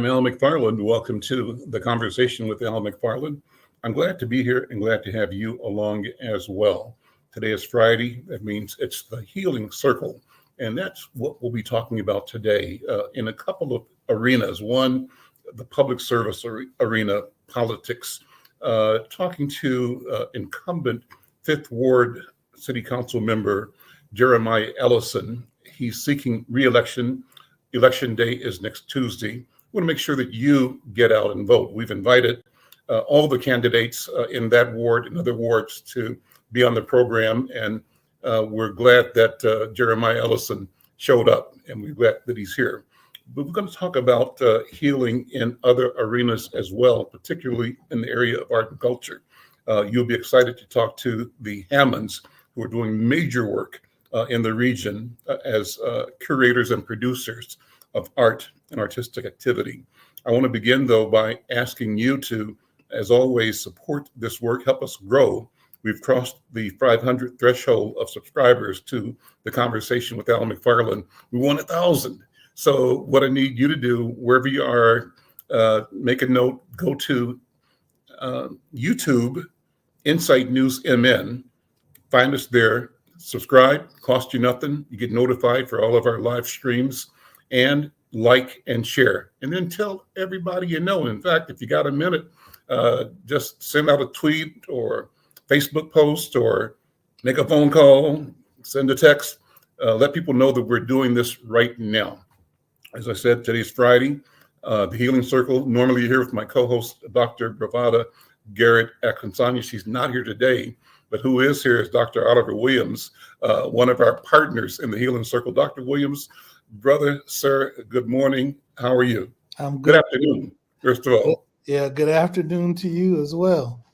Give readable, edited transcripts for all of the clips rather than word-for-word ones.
Al McFarlane. Welcome to the Conversation with Al McFarlane. I'm glad to be here and glad to have you along as well. Today is Friday. That means it's the Healing Circle. And that's what we'll be talking about today in a couple of arenas. One, the public service arena, politics, talking to incumbent Fifth Ward City Council member Jeremiah Ellison. He's seeking re-election. Election day is next Tuesday. We want to make sure that you get out and vote. We've invited all the candidates in that ward and other wards to be on the program, and we're glad that Jeremiah Ellison showed up, and we're glad that he's here. But we're going to talk about healing in other arenas as well, particularly in the area of art and culture. You'll be excited to talk to the Hammonds, who are doing major work in the region as curators and producers of art and artistic activity. I want to begin, though, by asking you to, as always, support this work, help us grow. We've crossed the 500 threshold of subscribers to the Conversation with Al McFarlane. We want 1,000. So what I need you to do, wherever you are, make a note, go to YouTube, Insight News MN, find us there, subscribe, cost you nothing. You get notified for all of our live streams, and like and share. And then tell everybody you know. In fact, if you got a minute, just send out a tweet or Facebook post or make a phone call, send a text, let people know that we're doing this right now. As I said, today's Friday, the Healing Circle. Normally you're here with my co-host, Dr. Bravada Garrett-Akinsanya. She's not here today, but who is here is Dr. Oliver Williams, one of our partners in the Healing Circle. Dr. Williams, brother, sir, good morning. How are you? I'm good. Good afternoon, first of all. Yeah, good afternoon to you as well.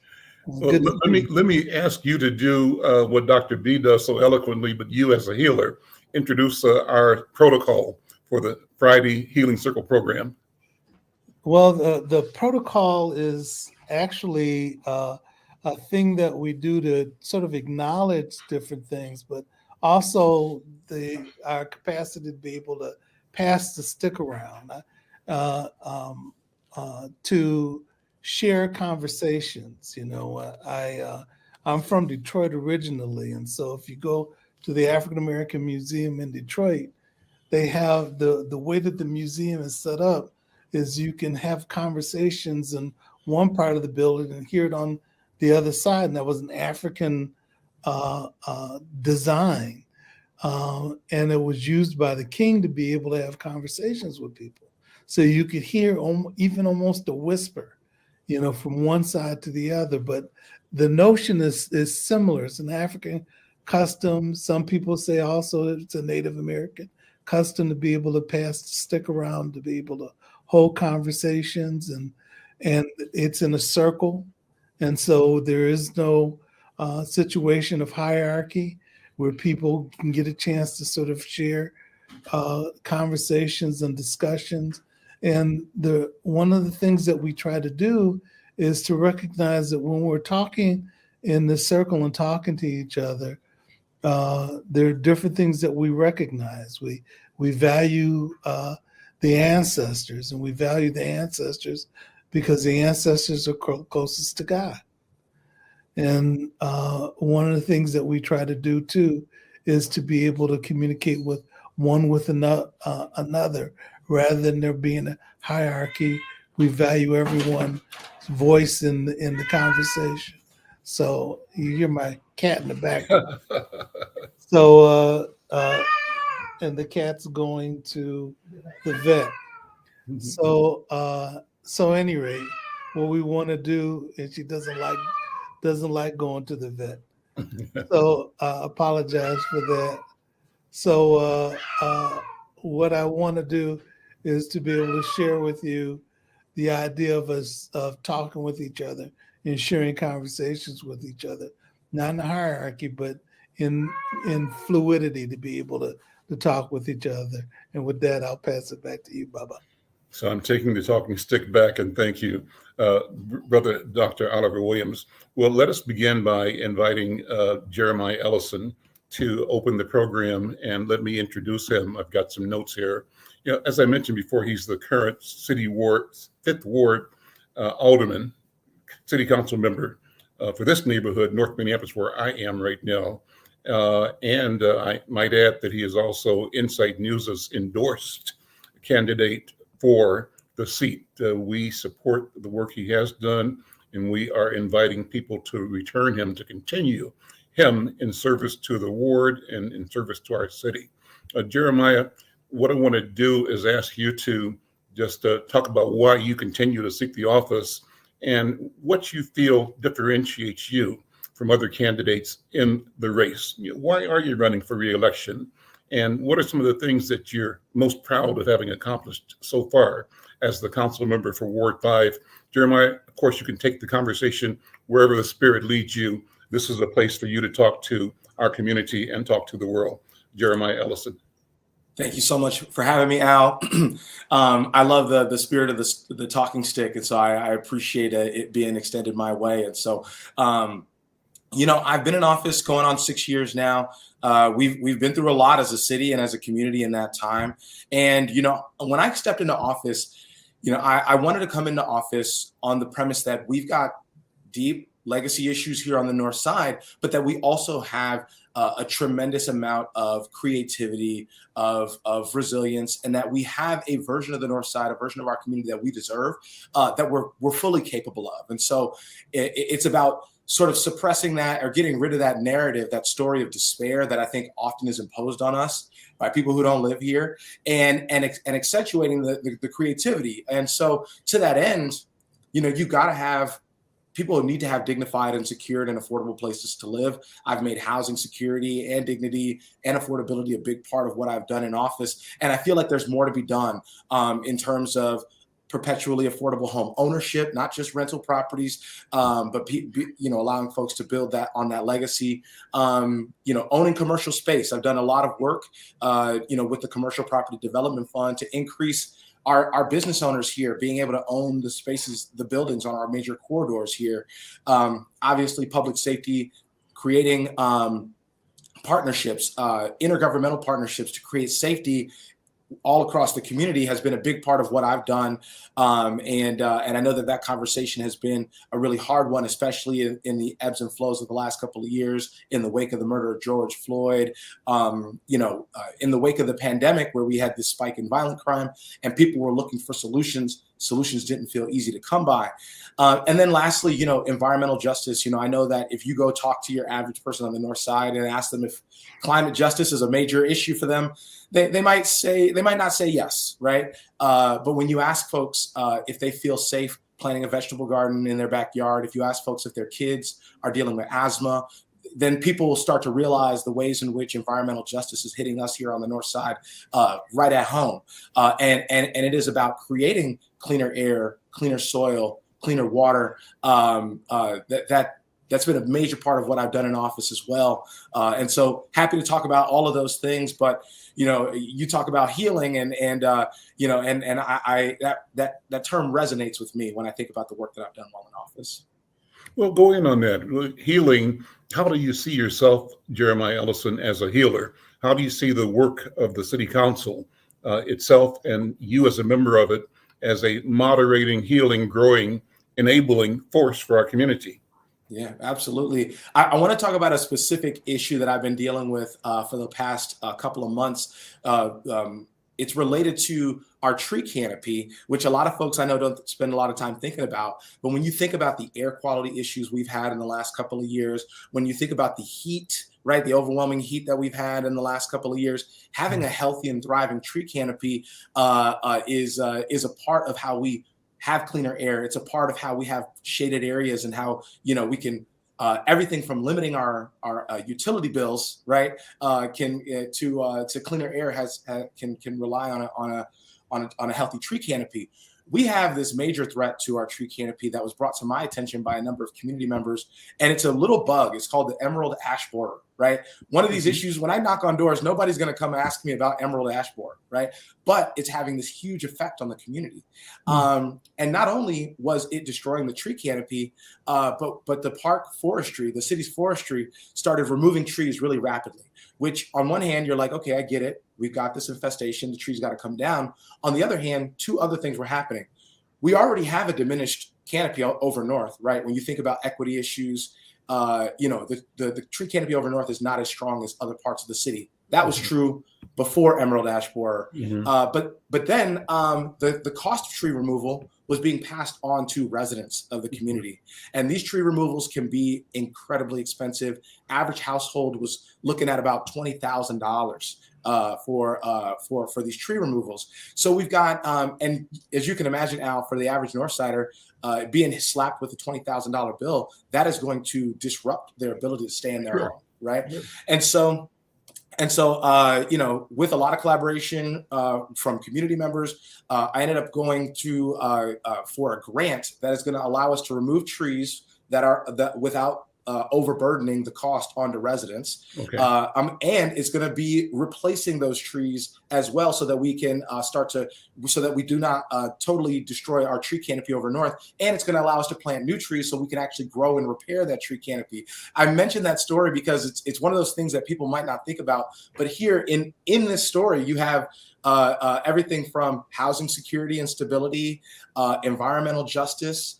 Well, let me ask you to do what Dr. B does so eloquently, but you as a healer, introduce our protocol for the Friday Healing Circle program. Well, the protocol is actually a thing that we do to sort of acknowledge different things, but also our capacity to be able to pass the stick around, to share conversations. You know, I'm from Detroit originally, and so if you go to the African American Museum in Detroit, they have the way that the museum is set up is you can have conversations in one part of the building and hear it on the other side, and that was an African design, and it was used by the king to be able to have conversations with people. So you could hear even almost a whisper, you know, from one side to the other. But the notion is similar. It's an African custom. Some people say also it's a Native American custom to be able to pass the stick around, to be able to hold conversations, and it's in a circle. And so there is no situation of hierarchy where people can get a chance to sort of share conversations and discussions. And one of the things that we try to do is to recognize that when we're talking in the circle and talking to each other, there are different things that we recognize. We value the ancestors, and we value the ancestors because the ancestors are closest to God. And one of the things that we try to do too is to be able to communicate with another rather than there being a hierarchy. We value everyone's voice in the conversation. So you hear my cat in the background. So and the cat's going to the vet. So any rate, what we want to do, and she doesn't like going to the vet. So I apologize for that. So what I want to do is to be able to share with you the idea of us of talking with each other and sharing conversations with each other, not in a hierarchy, but in fluidity, to be able to talk with each other. And with that, I'll pass it back to you, Baba. So I'm taking the talking stick back, and thank you, Brother Dr. Oliver Williams. Well, let us begin by inviting Jeremiah Ellison to open the program, and let me introduce him. I've got some notes here. As I mentioned before, he's the current city ward, 5th Ward alderman, city council member for this neighborhood, North Minneapolis, where I am right now. And I might add that he is also Insight News' endorsed candidate for the seat. We support the work he has done, and we are inviting people to return him, to continue him in service to the ward and in service to our city. Jeremiah, what I want to do is ask you to just talk about why you continue to seek the office and what you feel differentiates you from other candidates in the race. Why are you running for re-election? And what are some of the things that you're most proud of having accomplished so far as the council member for Ward 5? Jeremiah, of course, you can take the conversation wherever the spirit leads you. This is a place for you to talk to our community and talk to the world. Jeremiah Ellison. Thank you so much for having me, Al. I love the spirit of the talking stick, and so I appreciate it being extended my way. And so, I've been in office going on 6 years now. We've been through a lot as a city and as a community in that time. And when I stepped into office, I wanted to come into office on the premise that we've got deep legacy issues here on the North Side, but that we also have a tremendous amount of creativity, of resilience, and that we have a version of the North Side, a version of our community that we deserve, that we're fully capable of. And so it's about sort of suppressing that or getting rid of that narrative, that story of despair that I think often is imposed on us by people who don't live here, and accentuating the creativity. And so to that end, you've got to have people who need to have dignified and secured and affordable places to live. I've made housing security and dignity and affordability a big part of what I've done in office. And I feel like there's more to be done in terms of perpetually affordable home ownership, not just rental properties, but allowing folks to build that on that legacy. Owning commercial space. I've done a lot of work, with the Commercial Property Development Fund to increase our business owners here being able to own the spaces, the buildings on our major corridors here. Obviously, public safety, creating partnerships, intergovernmental partnerships to create safety all across the community has been a big part of what I've done. And I know that conversation has been a really hard one, especially in the ebbs and flows of the last couple of years in the wake of the murder of George Floyd, in the wake of the pandemic where we had this spike in violent crime and people were looking for solutions. Solutions didn't feel easy to come by. And then lastly, environmental justice. I know that if you go talk to your average person on the North Side and ask them if climate justice is a major issue for them, they might not say yes, right? But when you ask folks if they feel safe planting a vegetable garden in their backyard, if you ask folks if their kids are dealing with asthma, then people will start to realize the ways in which environmental justice is hitting us here on the North Side right at home. And it is about creating cleaner air, cleaner soil, cleaner water. That's been a major part of what I've done in office as well. And so happy to talk about all of those things, but you talk about healing and that term resonates with me when I think about the work that I've done while in office. Well, go in on that. Healing, how do you see yourself, Jeremiah Ellison, as a healer? How do you see the work of the city council itself and you as a member of it as a moderating, healing, growing, enabling force for our community? Yeah, absolutely. I want to talk about a specific issue that I've been dealing with for the past couple of months. It's related to our tree canopy, which a lot of folks I know don't spend a lot of time thinking about. But when you think about the air quality issues we've had in the last couple of years, when you think about the heat, right, the overwhelming heat that we've had in the last couple of years, having a healthy and thriving tree canopy is a part of how we have cleaner air. It's a part of how we have shaded areas and how we can everything from limiting our utility bills, right, to cleaner air can rely on a healthy tree canopy. We have this major threat to our tree canopy that was brought to my attention by a number of community members, and it's a little bug. It's called the emerald ash borer. right? One of these issues, when I knock on doors, nobody's going to come ask me about emerald ash borer, right? But it's having this huge effect on the community. And not only was it destroying the tree canopy, but the park forestry, the city's forestry, started removing trees really rapidly, which on one hand, you're like, okay, I get it. We've got this infestation. The trees got to come down. On the other hand, two other things were happening. We already have a diminished canopy over north, right? When you think about equity issues, the tree canopy over north is not as strong as other parts of the city. That was true before emerald ash borer. But then the cost of tree removal was being passed on to residents of the community. And these tree removals can be incredibly expensive. Average household was looking at about $20,000 for these tree removals. So we've got, and as you can imagine, Al, for the average Northsider, being slapped with a $20,000 bill, that is going to disrupt their ability to stay in their home, right? And so, with a lot of collaboration from community members, I ended up going to for a grant that is going to allow us to remove trees that without overburdening the cost onto residents. And it's going to be replacing those trees as well, so that we can so that we do not totally destroy our tree canopy over north. And it's going to allow us to plant new trees so we can actually grow and repair that tree canopy. I mentioned that story because it's one of those things that people might not think about. But here in this story, you have everything from housing security and stability, environmental justice,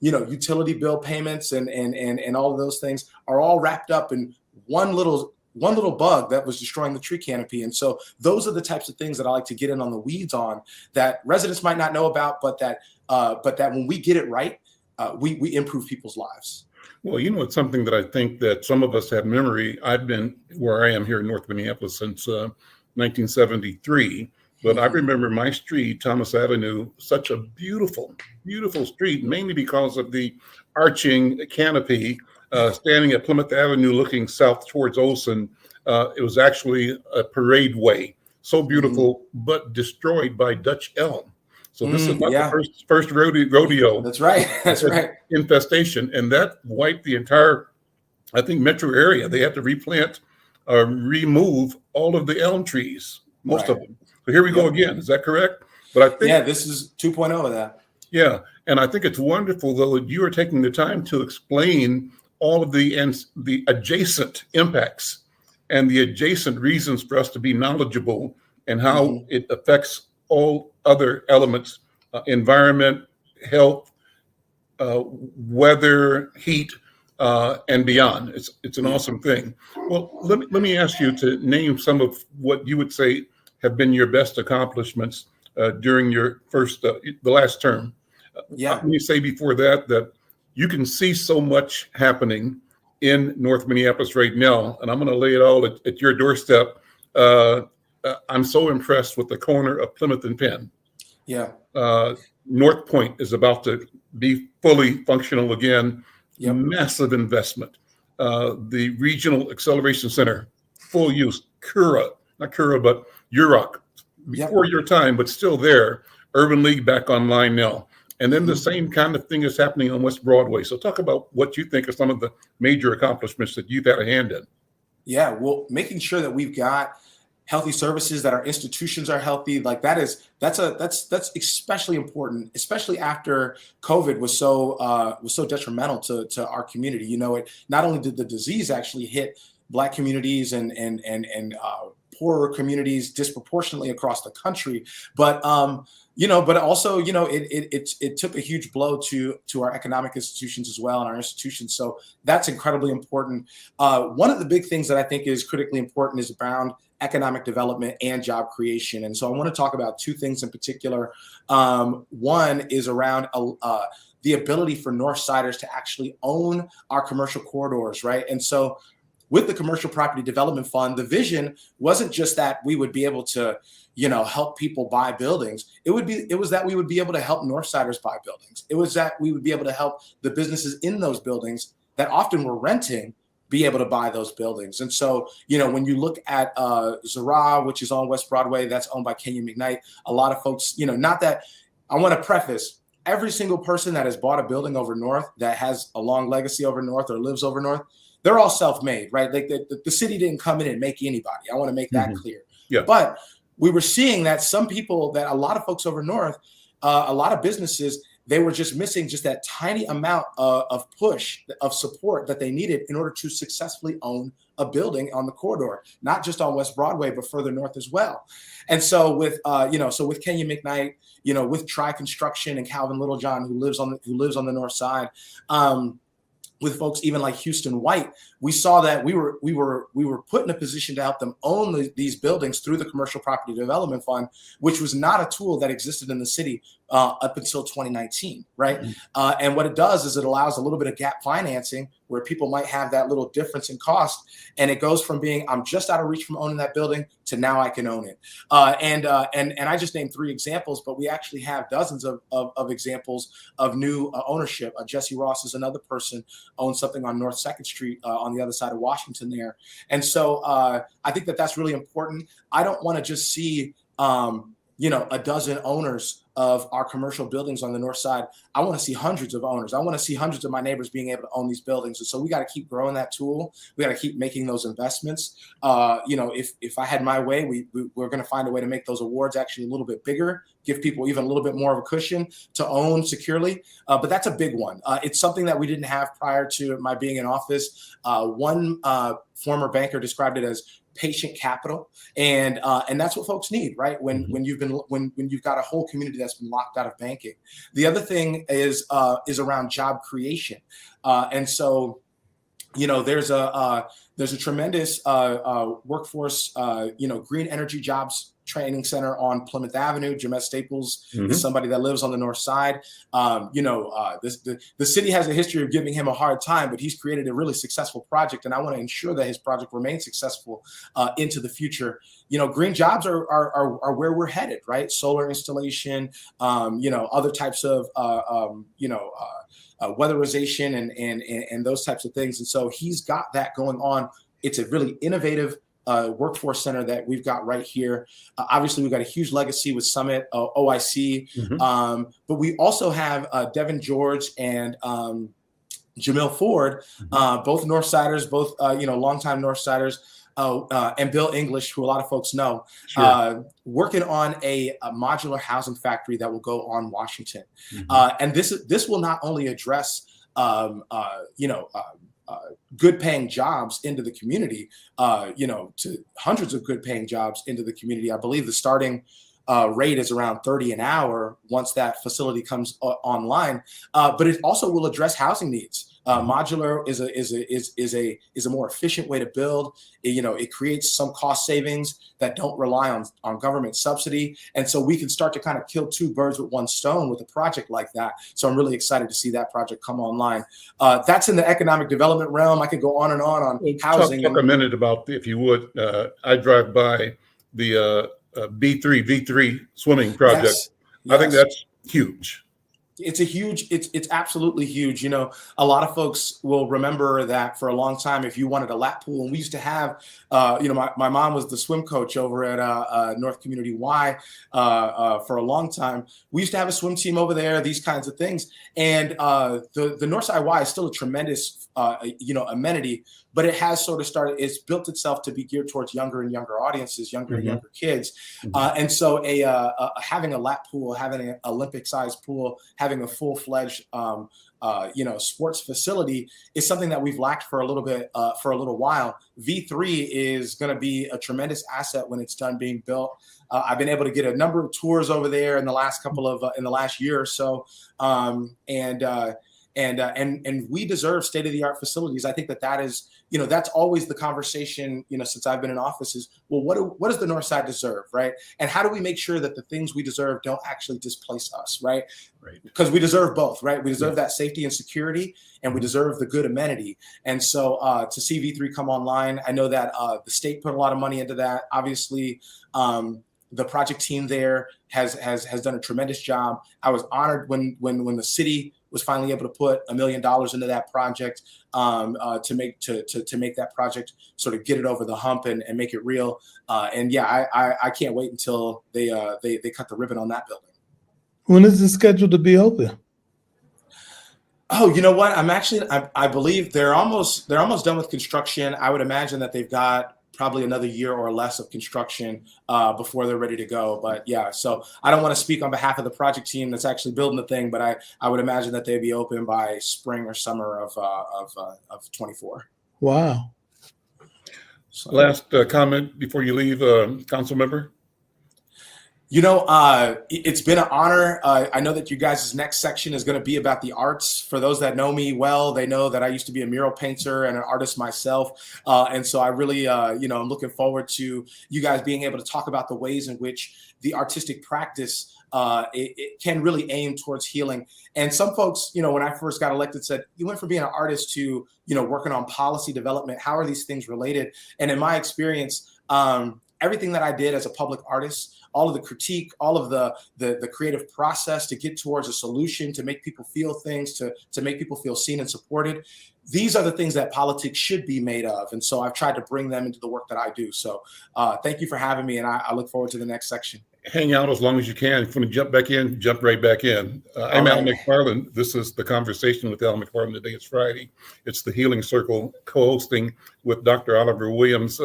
utility bill payments and all of those things are all wrapped up in one little bug that was destroying the tree canopy. And so those are the types of things that I like to get in on the weeds on, that residents might not know about, but that when we get it right, we improve people's lives. Well, it's something that I think that some of us have memory. I've been where I am here in North Minneapolis since 1973. But I remember my street, Thomas Avenue, such a beautiful, beautiful street, mainly because of the arching canopy standing at Plymouth Avenue looking south towards Olson. It was actually a parade way. So beautiful, but destroyed by Dutch elm. So this is not the first rodeo. That's right. That's right. Infestation. And that wiped the entire, I think, metro area. They had to replant, remove all of the elm trees, most of them. So here we go again. Is that correct? But I think this is 2.0 of that. Yeah, and I think it's wonderful though that you are taking the time to explain all of the adjacent impacts and the adjacent reasons for us to be knowledgeable and how it affects all other elements: environment, health, weather, heat, and beyond. It's an awesome thing. Well, let me ask you to name some of what you would say have been your best accomplishments during your the last term. Let me say before that you can see so much happening in North Minneapolis right now, and I'm going to lay it all at your doorstep. I'm so impressed with the corner of Plymouth and Penn. North Point is about to be fully functional again. Massive investment. The Regional Acceleration Center, full use. Not Cura, but UROC, before your time, but still there. Urban League back online now. And then the same kind of thing is happening on West Broadway. So talk about what you think are some of the major accomplishments that you've had a hand in. Yeah, well, making sure that we've got healthy services, that our institutions are healthy, like that's especially important, especially after COVID was so detrimental to our community. It not only did the disease actually hit Black communities and poorer communities disproportionately across the country, but also it took a huge blow to our economic institutions as well, and our institutions. So that's incredibly important. One of the big things that I think is critically important is around economic development and job creation. And so I want to talk about two things in particular. One is around the ability for Northsiders to actually own our commercial corridors, right? And so with the Commercial Property Development Fund, the vision wasn't just that we would be able to, help people buy buildings. It was that we would be able to help Northsiders buy buildings. It was that we would be able to help the businesses in those buildings that often were renting be able to buy those buildings. And so, when you look at Zara, which is on West Broadway, that's owned by Kenyon McKnight. A lot of folks, not that I want to preface, every single person that has bought a building over North that has a long legacy over North or lives over North, they're all self-made, right? Like the city didn't come in and make anybody. I want to make that clear. Yeah. But we were seeing that some people, that a lot of folks over north, a lot of businesses, they were just missing just that tiny amount of push, of support that they needed in order to successfully own a building on the corridor, not just on West Broadway, but further north as well. And so with with Kenya McKnight, with Tri Construction and Calvin Littlejohn, who lives on the north side, with folks even like Houston White, we saw that we were put in a position to help them own these buildings through the Commercial Property Development Fund, which was not a tool that existed in the city up until 2019, right? And what it does is it allows a little bit of gap financing where people might have that little difference in cost, and it goes from being I'm just out of reach from owning that building to now I can own it. And I just named 3 examples, but we actually have dozens of examples of new ownership. Jesse Ross is another person, owns something on North 2nd Street on the other side of Washington there. And so I think that that's really important. I don't want to just see a dozen owners of our commercial buildings on the north side. I want to see hundreds of owners. I want to see hundreds of my neighbors being able to own these buildings. And so we got to keep growing that tool. We got to keep making those investments. If I had my way, we're going to find a way to make those awards actually a little bit bigger, give people even a little bit more of a cushion to own securely. But that's a big one. It's something that we didn't have prior to my being in office. One former banker described it as patient capital, and that's what folks need, right? When you've got a whole community that's been locked out of banking. The other thing is around job creation, and so there's a tremendous workforce, green energy jobs training center on Plymouth Avenue. Jamet Staples is somebody that lives on the north side. The city has a history of giving him a hard time, but he's created a really successful project, and I want to ensure that his project remains successful into the future. Green jobs are where we're headed, right? Solar installation, other types of weatherization and those types of things. And so he's got that going on. It's a really innovative workforce center that we've got right here. Obviously, we've got a huge legacy with Summit, OIC, but we also have Devin George and Jamil Ford, both Northsiders, both longtime Northsiders, and Bill English, who a lot of folks know, working on a modular housing factory that will go on Washington. And this will not only address good paying jobs into the community, to hundreds of good paying jobs into the community. I believe the starting rate is around $30 an hour once that facility comes online. But it also will address housing needs. Modular is a more efficient way to build. It creates some cost savings that don't rely on government subsidy, and so we can start to kind of kill 2 birds with 1 stone with a project like that. So I'm really excited to see that project come online. That's in the economic development realm. I could go on and on housing. Talk a minute about, if you would. I drive by the V3 swimming project. Yes. I think that's huge. It's absolutely huge. A lot of folks will remember that for a long time, if you wanted a lap pool, and we used to have, my mom was the swim coach over at North Community Y for a long time. We used to have a swim team over there, these kinds of things. And the Northside Y is still a tremendous, amenity, but it has sort of it's built itself to be geared towards younger and younger audiences, younger and younger kids. And so having a lap pool, having an Olympic-sized pool, having a full-fledged, sports facility is something that we've lacked for a little while. V3 is going to be a tremendous asset when it's done being built. I've been able to get a number of tours over there in the last year or so, and we deserve state-of-the-art facilities. I think that is, that's always the conversation, since I've been in office is, well, what does the North Side deserve, right? And how do we make sure that the things we deserve don't actually displace us, right? Because we deserve both, right? We deserve that safety and security, and we deserve the good amenity. And so to see V3 come online, I know that the state put a lot of money into that. Obviously, the project team there has done a tremendous job. I was honored when the city was finally able to put $1 million into that project to make that project sort of get it over the hump and make it real. I can't wait until they cut the ribbon on that building. When is it scheduled to be open? Oh, you know what? I believe they're almost done with construction. I would imagine that they've got probably another year or less of construction before they're ready to go. But yeah, so I don't want to speak on behalf of the project team that's actually building the thing, but I would imagine that they'd be open by spring or summer of 24. Wow. So. Last comment before you leave, council member. You know, it's been an honor. I know that you guys' next section is going to be about the arts. For those that know me well, they know that I used to be a mural painter and an artist myself. And so I really, I'm looking forward to you guys being able to talk about the ways in which the artistic practice it can really aim towards healing. And some folks, when I first got elected, said, you went from being an artist to, working on policy development. How are these things related? And in my experience, everything that I did as a public artist, all of the critique, all of the creative process to get towards a solution, to make people feel things, to make people feel seen and supported. These are the things that politics should be made of. And so I've tried to bring them into the work that I do. So thank you for having me. And I look forward to the next section. Hang out as long as you can. If you want to jump back in, jump right back in. I'm Al McFarlane. This is the Conversation with Al McFarlane. Today it's Friday. It's the Healing Circle, co-hosting with Dr. Oliver Williams.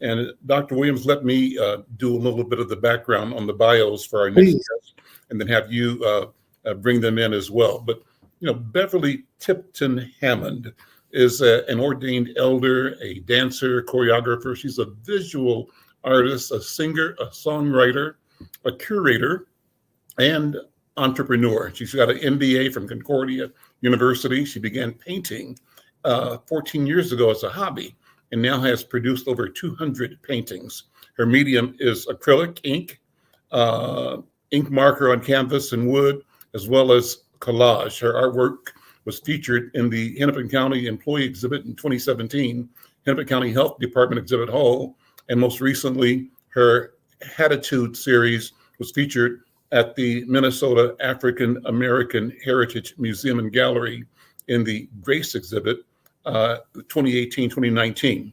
And Dr. Williams, let me do a little bit of the background on the bios for our next guest, and then have you bring them in as well. But, Beverly Tipton Hammond is an ordained elder, a dancer, choreographer. She's a visual artist, a singer, a songwriter, a curator, and entrepreneur. She's got an MBA from Concordia University. She began painting 14 years ago as a hobby, and now has produced over 200 paintings. Her medium is acrylic ink, ink marker on canvas and wood, as well as collage. Her artwork was featured in the Hennepin County Employee Exhibit in 2017, Hennepin County Health Department Exhibit Hall, and most recently, her Hatitude series was featured at the Minnesota African American Heritage Museum and Gallery in the Grace Exhibit, 2018-2019.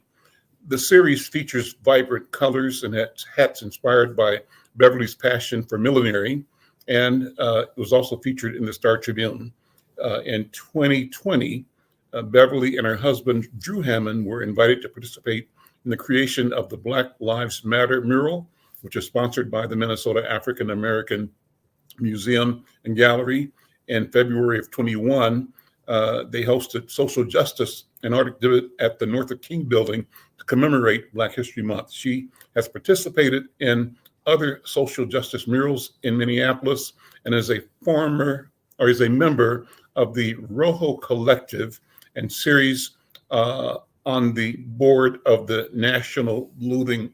The series features vibrant colors and hats inspired by Beverly's passion for millinery, and it was also featured in the Star Tribune. In 2020, Beverly and her husband, Drew Hammond, were invited to participate in the creation of the Black Lives Matter mural, which is sponsored by the Minnesota African American Museum and Gallery. In February of 21, they hosted social justice and art exhibit at the Northrop King building to commemorate Black History Month. She has participated in other social justice murals in Minneapolis and is a member of the Rojo Collective and series on the board of the National Lutheran.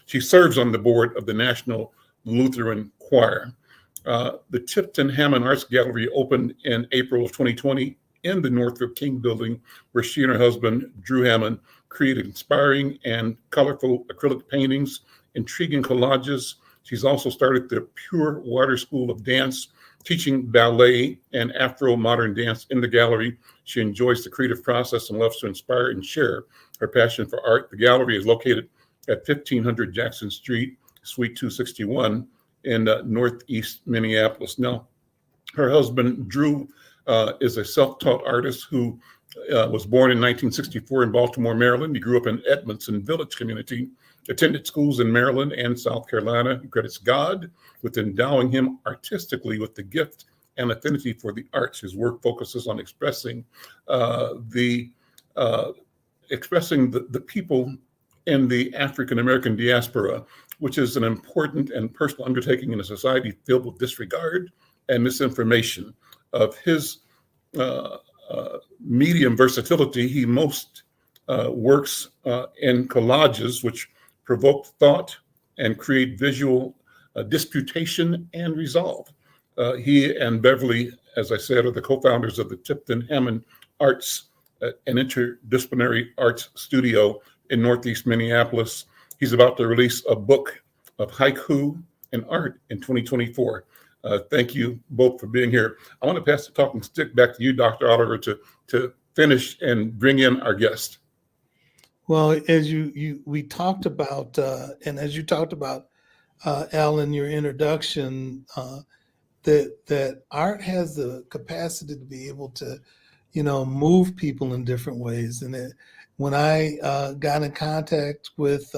She serves on the board of the National Lutheran Choir. The Tipton Hammond Arts Gallery opened in April of 2020 in the Northrop King building, where she and her husband, Drew Hammond, created inspiring and colorful acrylic paintings, intriguing collages. She's also started the Pure Water School of Dance, teaching ballet and Afro-modern dance in the gallery. She enjoys the creative process and loves to inspire and share her passion for art. The gallery is located at 1500 Jackson Street, Suite 261 in Northeast Minneapolis. Now, her husband, Drew, is a self-taught artist who was born in 1964 in Baltimore, Maryland. He grew up in Edmondson Village community, attended schools in Maryland and South Carolina. He credits God with endowing him artistically with the gift and affinity for the arts. His work focuses on expressing the people in the African American diaspora, which is an important and personal undertaking in a society filled with disregard and misinformation. Of his medium versatility, he most works in collages, which provoke thought and create visual disputation and resolve. He and Beverly, as I said, are the co-founders of the Tipton Hammond Arts, an interdisciplinary arts studio in Northeast Minneapolis. He's about to release a book of haiku and art in 2024. Thank you both for being here. I want to pass the talking stick back to you, Dr. Oliver, to finish and bring in our guest. Well, as we talked about, and as you talked about, Al, in your introduction, that art has the capacity to be able to, move people in different ways. And when I got in contact with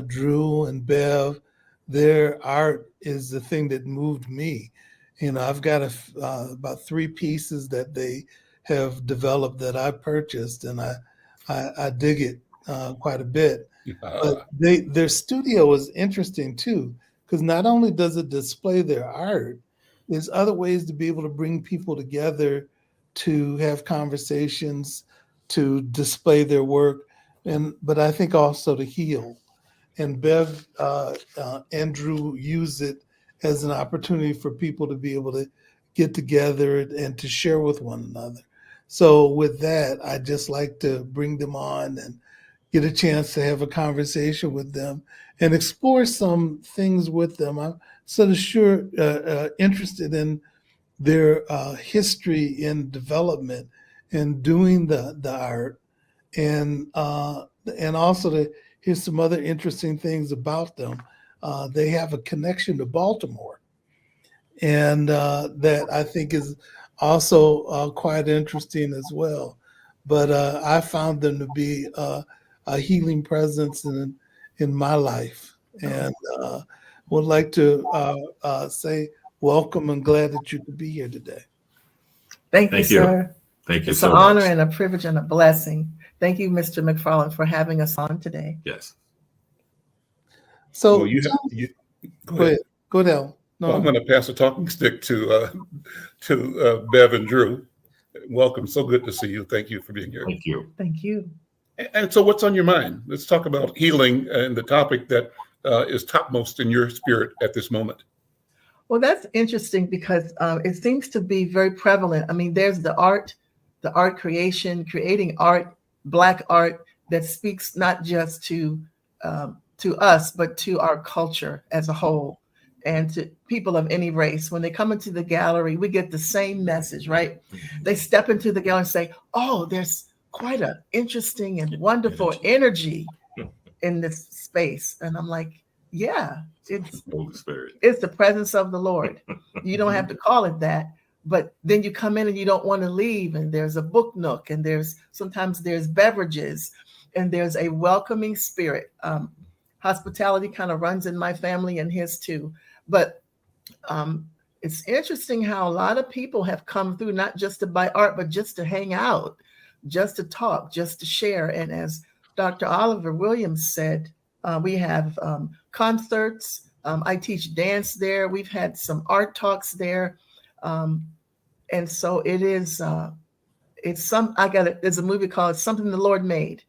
Drew and Bev, their art is the thing that moved me. I've got about 3 pieces that they have developed that I purchased, and I dig it quite a bit. But their studio is interesting too, because not only does it display their art, there's other ways to be able to bring people together to have conversations, to display their work, but I think also to heal. And Bev and Drew use it as an opportunity for people to be able to get together and to share with one another. So with that, I just like to bring them on and get a chance to have a conversation with them and explore some things with them. I'm sort of interested in their history in development and doing the art, and also to hear some other interesting things about them. They have a connection to Baltimore, and that I think is also quite interesting as well. But I found them to be a healing presence in my life, and would like to say welcome and glad that you could be here today. Thank you, sir. Thank you it's so an honor much. and a privilege and a blessing. Thank you, Mr. McFarlane, for having us on today. Yes. So Well, go ahead. Go ahead. No, I'm going to pass the talking stick to Bev and Drew. Welcome. So good to see you. Thank you for being here. Thank you. Thank you. And so what's on your mind? Let's talk about healing and the topic that is topmost in your spirit at this moment. Well, that's interesting because it seems to be very prevalent. I mean, there's the art creation, creating art, Black art that speaks not just to us, but to our culture as a whole and to people of any race. When they come into the gallery, we get the same message, right? They step into the gallery and say, oh, there's quite an interesting and wonderful energy in this space. And I'm like, yeah, it's Holy Spirit. It's the presence of the Lord. You don't have to call it that, but then you come in and you don't want to leave. And there's a book nook, and sometimes there's beverages, and there's a welcoming spirit. Hospitality kind of runs in my family and his too. But it's interesting how a lot of people have come through, not just to buy art, but just to hang out, just to talk, just to share. And as Dr. Oliver Williams said, we have concerts. I teach dance there. We've had some art talks there. And so it is, there's a movie called Something the Lord Made.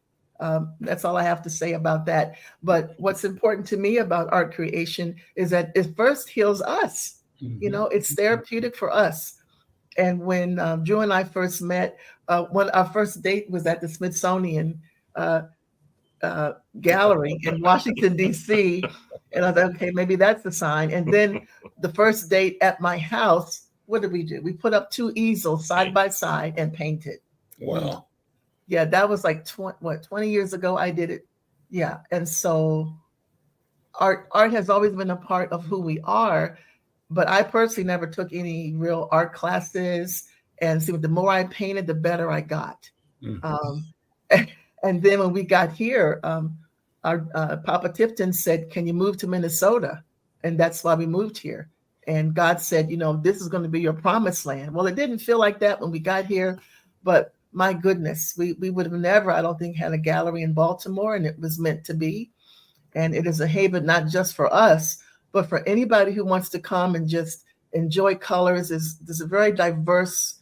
That's all I have to say about that. But what's important to me about art creation is that it first heals us. Mm-hmm. It's therapeutic for us. And when Drew and I first met, our first date was at the Smithsonian Gallery in Washington, D.C. And I thought, okay, maybe that's the sign. And then the first date at my house, what did we do? We put up 2 easels side by side and painted. Wow. Yeah, that was like 20 years ago I did it. Yeah. And so art has always been a part of who we are, but I personally never took any real art classes. And see, the more I painted, the better I got. Mm-hmm. And then when we got here, our Papa Tipton said, can you move to Minnesota? And that's why we moved here. And God said, this is going to be your promised land. Well, it didn't feel like that when we got here, but my goodness, we would have never, I don't think, had a gallery in Baltimore, and it was meant to be. And it is a haven, not just for us, but for anybody who wants to come and just enjoy colors. There's a very diverse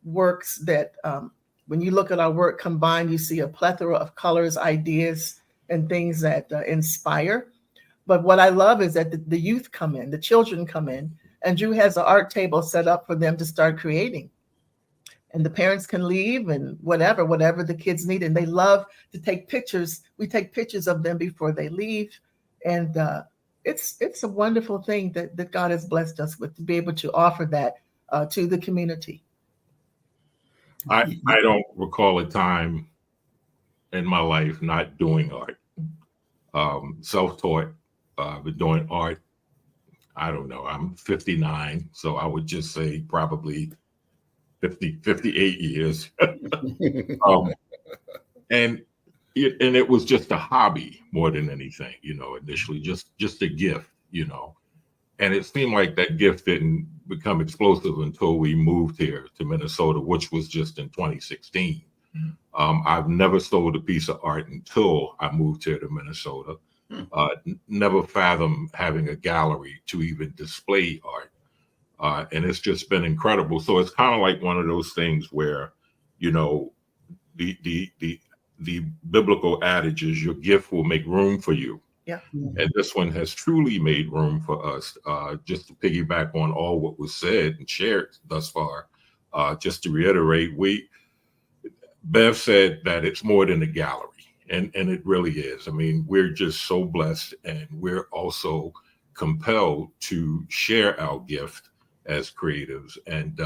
works that when you look at our work combined, you see a plethora of colors, ideas, and things that inspire. But what I love is that the youth come in, the children come in, and Drew has an art table set up for them to start creating. And the parents can leave and whatever the kids need. And they love to take pictures. We take pictures of them before they leave. And it's a wonderful thing that God has blessed us with, to be able to offer that to the community. I don't recall a time in my life not doing art. Self-taught, been doing art I don't know, I'm 59, so I would just say probably 58 years. um, and it was just a hobby more than anything, initially just a gift, and it seemed like that gift didn't become explosive until we moved here to Minnesota, which was just in 2016. I've never sold a piece of art until I moved here to Minnesota. Never fathomed having a gallery to even display art. And it's just been incredible. So it's kind of like one of those things where, the biblical adage is your gift will make room for you. Yeah. And this one has truly made room for us. Just to piggyback on all what was said and shared thus far, just to reiterate, Bev said that it's more than a gallery, and it really is. I mean, we're just so blessed, and we're also compelled to share our gift as creatives. And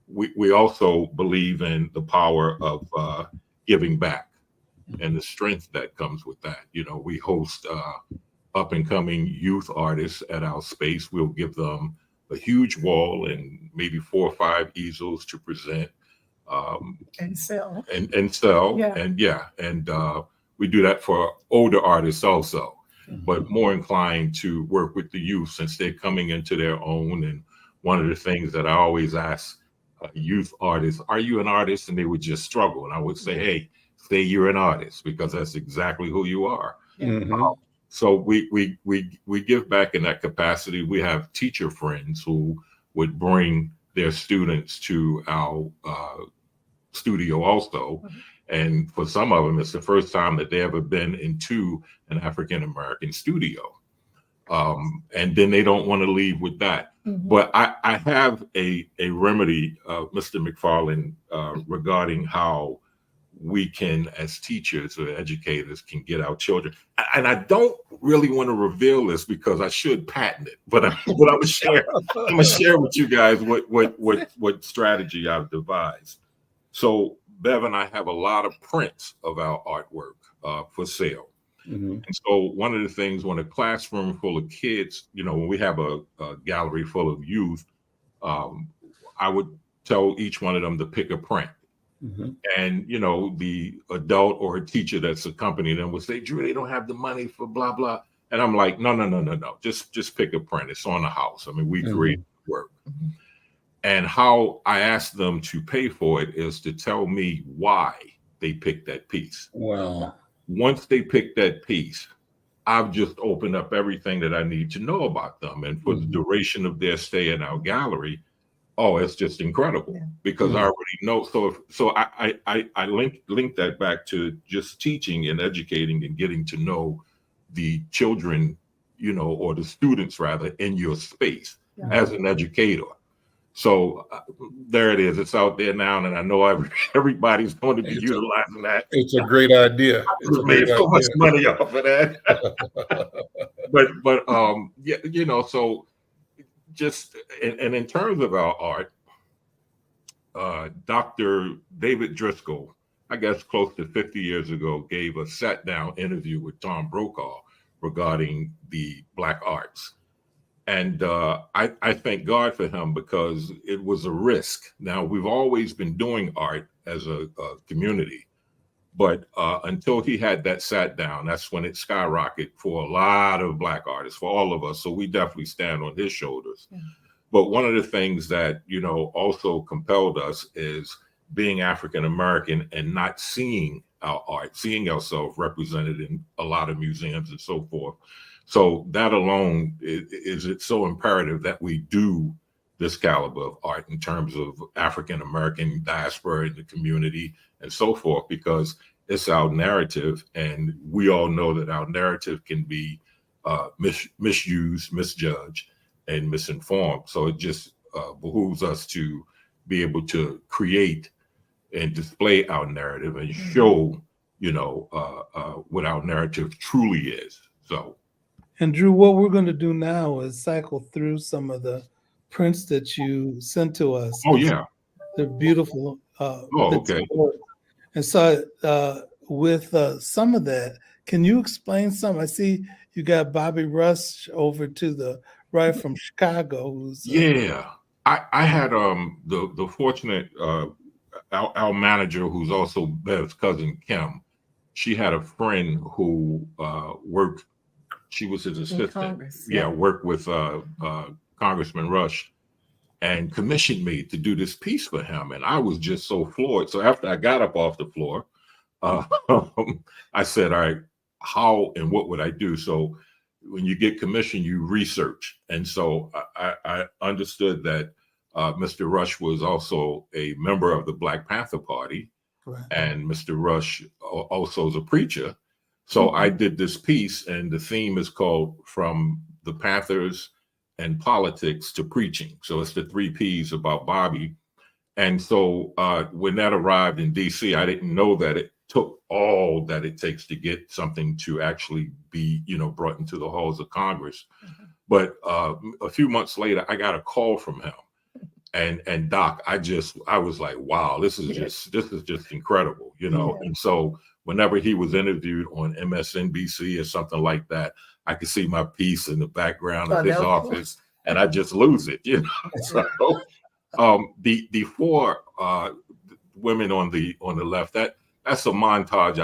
we also believe in the power of giving back and the strength that comes with that. We host up and coming youth artists at our space. We'll give them a huge wall and maybe 4 or 5 easels to present. And sell. And sell. Yeah. And we do that for older artists also, but more inclined to work with the youth since they're coming into their own. And one of the things that I always ask youth artists, are you an artist? And they would just struggle. And I would say, hey, say you're an artist, because that's exactly who you are. So we give back in that capacity. We have teacher friends who would bring their students to our studio also. And for some of them, it's the first time that they ever been into an African-American studio. And then they don't want to leave with that. But I have a remedy, Mr. McFarlane, regarding how we can, as teachers or educators, can get our children. And I don't really want to reveal this because I should patent it, but I'm gonna share with you guys what strategy I've devised. So Bev and I have a lot of prints of our artwork for sale. And so one of the things, when a classroom full of kids, when we have a gallery full of youth, I would tell each one of them to pick a print. And, the adult or a teacher that's accompanying them would say, Drew, they don't have the money for blah, blah. And I'm like, no. Just pick a print. It's on the house. I mean, we create work. And how I ask them to pay for it is to tell me why they picked that piece. Wow. Once they pick that piece, I've just opened up everything that I need to know about them. And for the duration of their stay in our gallery, it's just incredible because I already know. So I link that back to just teaching and educating and getting to know the children, or the students rather, in your space as an educator. So there it is. It's out there now, and I know everybody's going to be utilizing that. It's a great idea. It's made so much money off of that. but so just and in terms of our art, Dr. David Driscoll, I guess close to 50 years ago, gave a sat-down interview with Tom Brokaw regarding the Black arts. And I thank God for him because it was a risk. Now, we've always been doing art as a community, but until he had that sat down, that's when it skyrocketed for a lot of Black artists, for all of us. So we definitely stand on his shoulders. But one of the things that, also compelled us is being African-American and not seeing our art, seeing ourselves represented in a lot of museums and so forth. So that alone is it's so imperative that we do this caliber of art in terms of African-American diaspora in the community and so forth, because it's our narrative. And we all know that our narrative can be misused, misjudged, and misinformed. So it just behooves us to be able to create and display our narrative and show, what our narrative truly is. So. And Drew, what we're going to do now is cycle through some of the prints that you sent to us. Oh, yeah. They're beautiful. Okay. And so with some of that, can you explain some? I see you got Bobby Rush over to the right from Chicago. Who's Yeah. I had the fortunate our manager, who's also Bev's cousin Kim. She had a friend who worked. She was his assistant. Congress, yeah, yeah. worked with Congressman Rush, and commissioned me to do this piece for him. And I was just so floored. So after I got up off the floor, I said, all right, how and what would I do? So when you get commissioned, you research. And so I understood that Mr. Rush was also a member of the Black Panther Party. right. And Mr. Rush also is a preacher. So I did this piece, and the theme is called From the Panthers and Politics to Preaching. So it's the 3 Ps about Bobby. And so when that arrived in DC, I didn't know that it took all that it takes to get something to actually be, brought into the halls of Congress. But a few months later, I got a call from him. And Doc, I was like, wow, this is just incredible, And so whenever he was interviewed on MSNBC or something like that, I could see my piece in the background of his office, and I just lose it, So the 4 women on the left, that's a montage.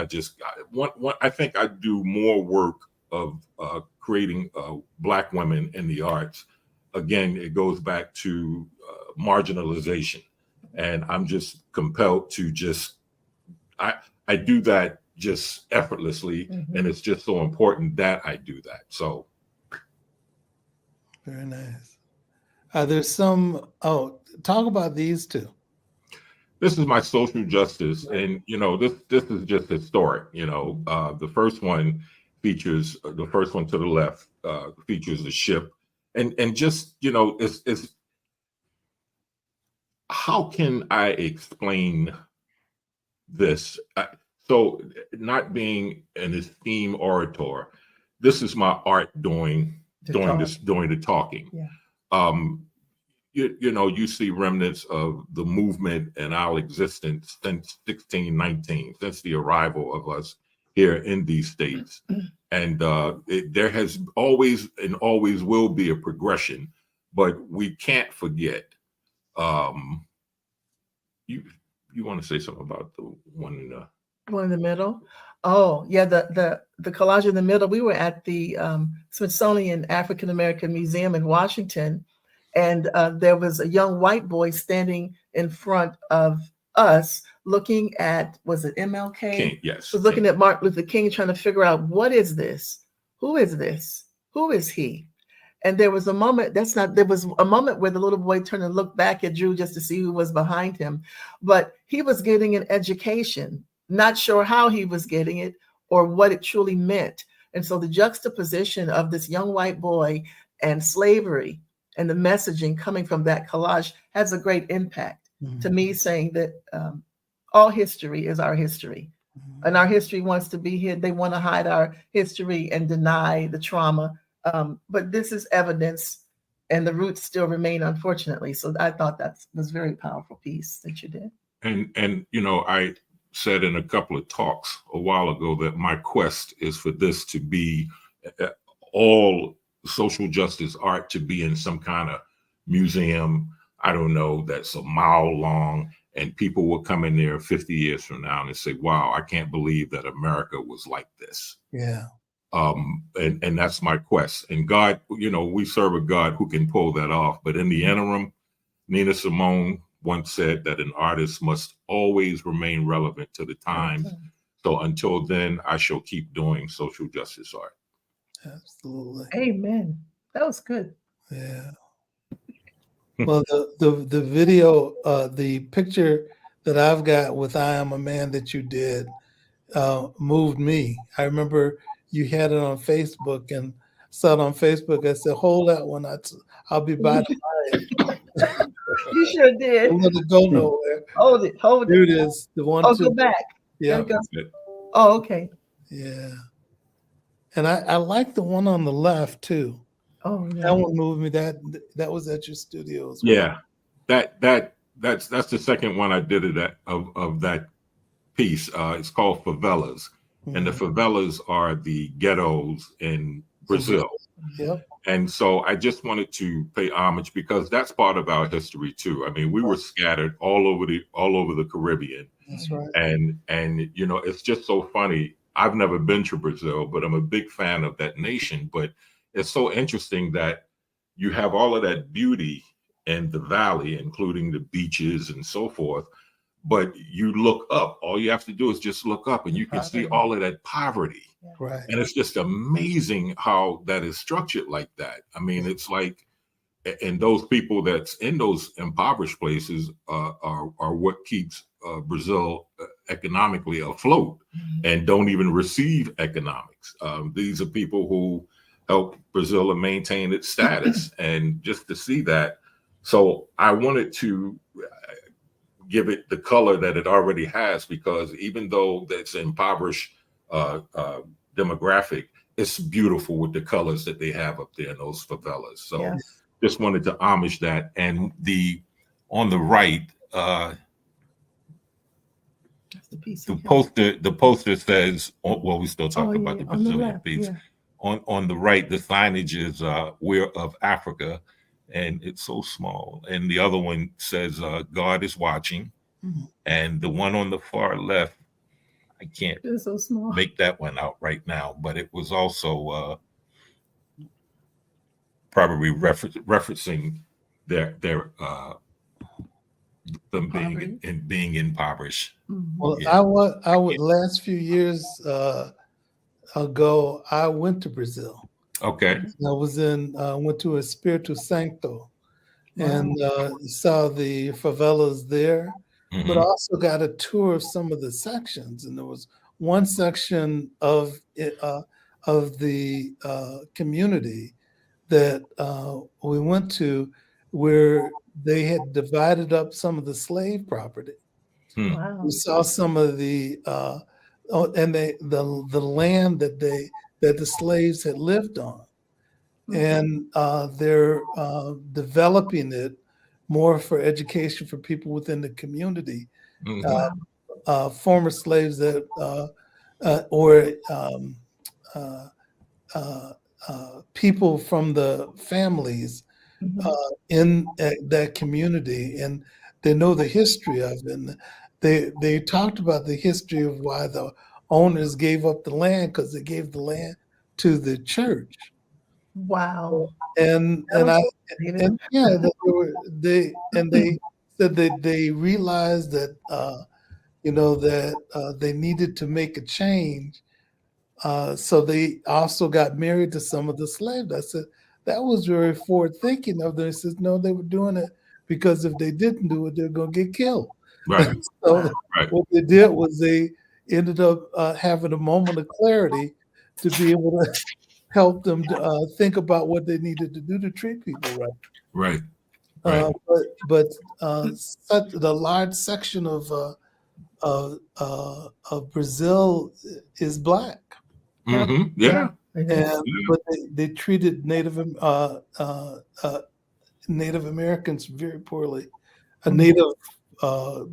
I think I do more work of creating Black women in the arts. Again, it goes back to marginalization, and I'm just compelled to I do that just effortlessly, and it's just so important that I do that. So Very nice. There's some, talk about these 2. this is my social justice, and this is just historic. The first one features the first one to the left features the ship, and just it's how can I explain this? So not being an esteemed orator, this is my art doing the talking. Yeah. You see remnants of the movement and our existence since 1619, since the arrival of us here in these states. And there has always and always will be a progression, but we can't forget. You want to say something about the one in the One in the middle? Oh, yeah, the collage in the middle. We were at the Smithsonian African American Museum in Washington, and there was a young white boy standing in front of us looking at, was it MLK? King, yes. Was looking at Martin Luther King, trying to figure out, what is this? Who is this? Who is he? And there was a moment, there was a moment where the little boy turned and looked back at Drew just to see who was behind him. But he was getting an education, not sure how he was getting it or what it truly meant. And so the juxtaposition of this young white boy and slavery and the messaging coming from that collage has a great impact to me, saying that all history is our history. And our history wants to be hid. They want to hide our history and deny the trauma. But this is evidence, and the roots still remain, unfortunately. So I thought that was a very powerful piece that you did. And I said in a couple of talks a while ago that my quest is for this to be all social justice art to be in some kind of museum. I don't know, that's a mile long, and people will come in there 50 years from now and say, wow, I can't believe that America was like this. Yeah. And that's my quest. And God, we serve a God who can pull that off. But in the interim, Nina Simone once said that an artist must always remain relevant to the times. So until then, I shall keep doing social justice art. Absolutely. Amen. That was good. Yeah. Well, the video, the picture that I've got with I Am a Man that you did moved me. I remember you had it on Facebook, and saw it on Facebook. I said, hold that one. I'll be by to buy it. You sure did. Don't let it go nowhere. Hold it. Here it is. The one. Oh, go back. Yeah. Oh, okay. Yeah. And I like the one on the left too. Oh, yeah. That one moved me. That was at your studio as well. Yeah, that's the second one I did of that piece. It's called Favelas, and the favelas are the ghettos in Brazil. Yep. And so I just wanted to pay homage because that's part of our history too. I mean, we were scattered all over the Caribbean. That's right. And you know, it's just so funny. I've never been to Brazil, but I'm a big fan of that nation. But it's so interesting that you have all of that beauty in the valley, including the beaches and so forth. But you look up, all you have to do is just look up and you can see all of that poverty. Right. And it's just amazing how that is structured like that. I mean, it's like, and those people that's in those impoverished places are what keeps Brazil economically afloat and don't even receive economics. These are people who help Brazil to maintain its status, and just to see that. So I wanted to give it the color that it already has, because even though that's impoverished demographic, it's beautiful with the colors that they have up there in those favelas. So just wanted to homage that. And on the right, the poster says, well, we still talking about the Brazilian piece. On the right, the signage is "We're of Africa," and it's so small. And the other one says "God is watching," and the one on the far left, I can't so small. Make that one out right now, but it was also probably referencing their them being impoverished. Well, I would last few years ago, I went to Brazil. Okay. I was went to Espírito Santo and saw the favelas there, but also got a tour of some of the sections. And there was one section of the community that we went to where they had divided up some of the slave property. Wow. We saw some of the the land that the slaves had lived on, and they're developing it more for education for people within the community. Former slaves that or people from the families in that community, and they know the history of it. And they talked about the history of why the owners gave up the land, because they gave the land to the church. Wow. And they said that they realized that they needed to make a change. So they also got married to some of the slaves. I said, that was very forward thinking of them. They said, no, they were doing it because if they didn't do it, they're going to get killed. Right. So what they did was they ended up having a moment of clarity to be able to help them think about what they needed to do to treat people right. Right. But such the large section of Brazil is Black. Yeah. But they treated Native Americans very poorly. Native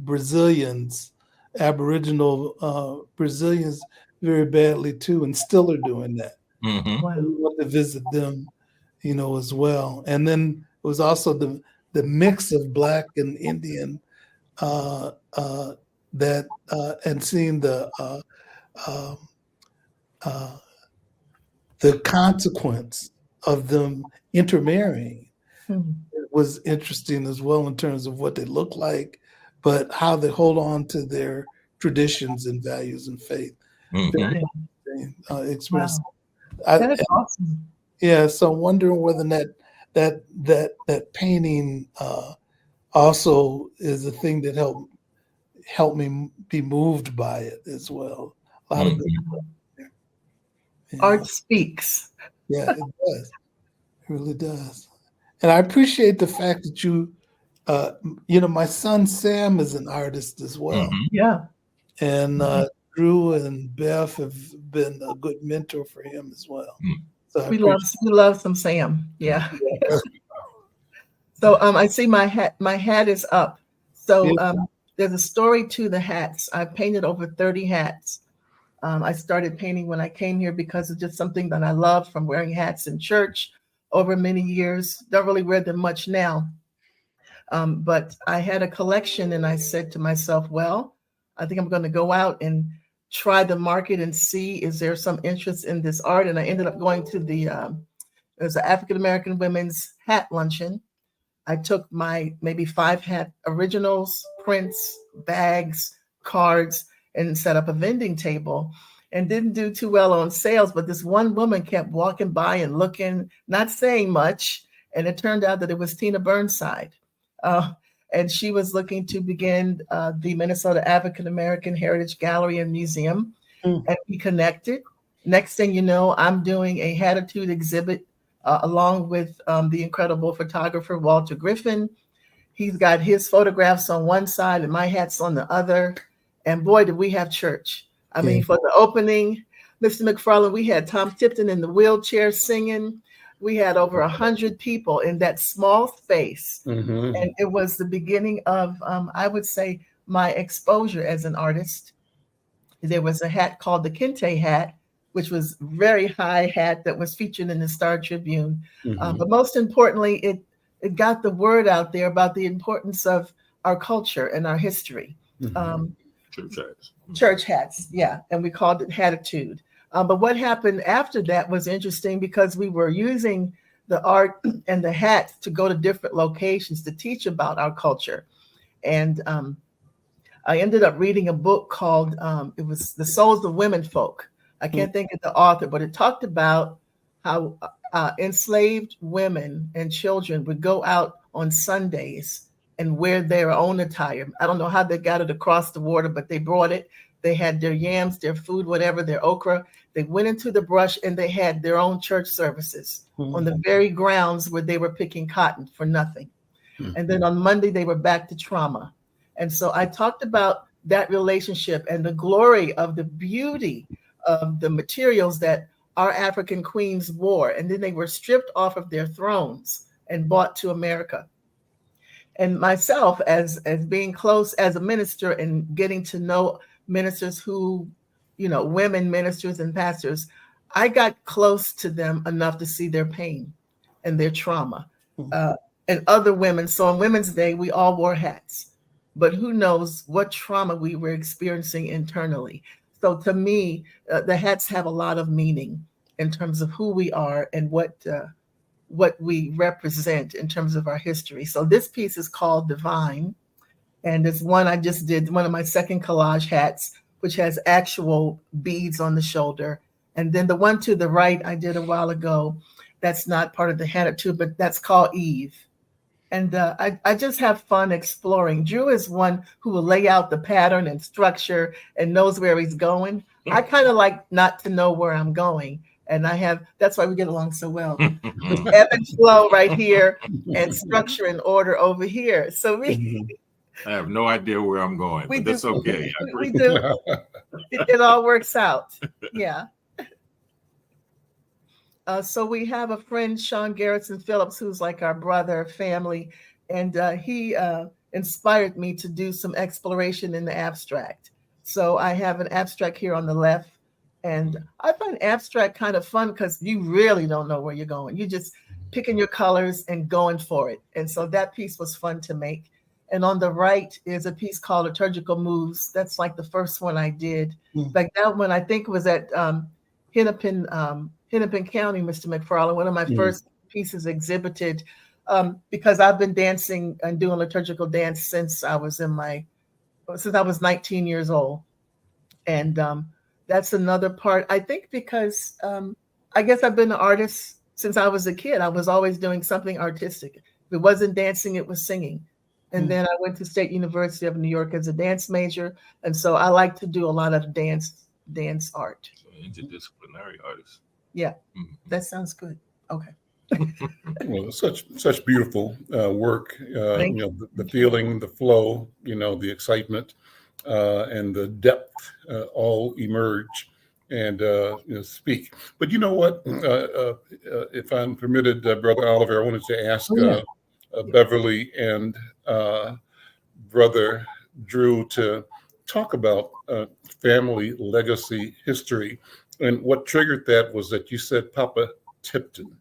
Brazilians, Aboriginal Brazilians, very badly too, and still are doing that. Wow. We want to visit them, as well. And then it was also the mix of Black and Indian that and seeing the consequence of them intermarrying was interesting as well, in terms of what they look like, but how they hold on to their traditions and values and faith. Very interesting experience. That is awesome. Yeah, so I'm wondering whether that painting also is a thing that helped me be moved by it as well. A lot of it. Art speaks. Yeah, it does. It really does. And I appreciate the fact that you, my son Sam is an artist as well. Yeah. And Drew and Beth have been a good mentor for him as well. So we love some Sam. Yeah. So I see my hat is up. So there's a story to the hats. I've painted over 30 hats. I started painting when I came here because it's just something that I love, from wearing hats in church over many years. Don't really wear them much now. But I had a collection and I said to myself, well, I think I'm going to go out and try the market and see, is there some interest in this art? And I ended up going to there's an African-American women's hat luncheon. I took my maybe 5 hat originals, prints, bags, cards, and set up a vending table, and didn't do too well on sales. But this one woman kept walking by and looking, not saying much. And it turned out that it was Tina Burnside. And she was looking to begin the Minnesota African American Heritage Gallery and Museum. And we connected. Next thing you know, I'm doing a Hatitude exhibit along with the incredible photographer Walter Griffin. He's got his photographs on one side and my hat's on the other. And boy, did we have church. I mean, for the opening, Mr. McFarlane, we had Tom Tipton in the wheelchair singing. We had over 100 people in that small space. Mm-hmm. And it was the beginning of, I would say, my exposure as an artist. There was a hat called the Kente hat, which was a very high hat that was featured in the Star Tribune. Mm-hmm. But most importantly, it got the word out there about the importance of our culture and our history. Mm-hmm. Church hats. Church hats, yeah. And we called it Hatitude. But what happened after that was interesting, because we were using the art and the hats to go to different locations to teach about our culture. And I ended up reading a book called, it was The Souls of Women Folk. I can't think of the author, but it talked about how enslaved women and children would go out on Sundays and wear their own attire. I don't know how they got it across the water, but they brought it. They had their yams, their food, whatever, their okra. They went into the brush and they had their own church services on the very grounds where they were picking cotton for nothing. And then on Monday, they were back to trauma. And so I talked about that relationship and the glory of the beauty of the materials that our African queens wore. And then they were stripped off of their thrones and brought to America. And myself, as being close as a minister and getting to know ministers who, women ministers and pastors, I got close to them enough to see their pain and their trauma. And other women, so on Women's Day, we all wore hats, but who knows what trauma we were experiencing internally. So to me, the hats have a lot of meaning in terms of who we are and what we represent in terms of our history. So this piece is called Divine. And it's one I just did, one of my second collage hats, which has actual beads on the shoulder. And then the one to the right I did a while ago, that's not part of the Hatitude, but that's called Eve. And I just have fun exploring. Drew is one who will lay out the pattern and structure and knows where he's going. I kind of like not to know where I'm going. And that's why we get along so well. Ebb and flow right here and structure and order over here. So I have no idea where I'm going, but that's okay. We do. It all works out. Yeah. So we have a friend, Sean Garrison Phillips, who's like our brother, family, and he inspired me to do some exploration in the abstract. So I have an abstract here on the left, and I find abstract kind of fun because you really don't know where you're going. You're just picking your colors and going for it. And so that piece was fun to make. And on the right is a piece called Liturgical Moves. That's like the first one I did. Like that one, I think was at Hennepin County, Mr. McFarlane, one of my first pieces exhibited, because I've been dancing and doing liturgical dance since I was 19 years old. And that's another part, I think, because I guess I've been an artist since I was a kid. I was always doing something artistic. If it wasn't dancing, it was singing. And then I went to State University of New York as a dance major. And so I like to do a lot of dance art. So interdisciplinary artist. Yeah, that sounds good. Okay. Well, such beautiful work. The feeling, the flow, the excitement, and the depth all emerge and speak. But you know what? If I'm permitted, Brother Oliver, I wanted to ask Beverly and Brother Drew to talk about family legacy history. And what triggered that was that you said Papa Tipton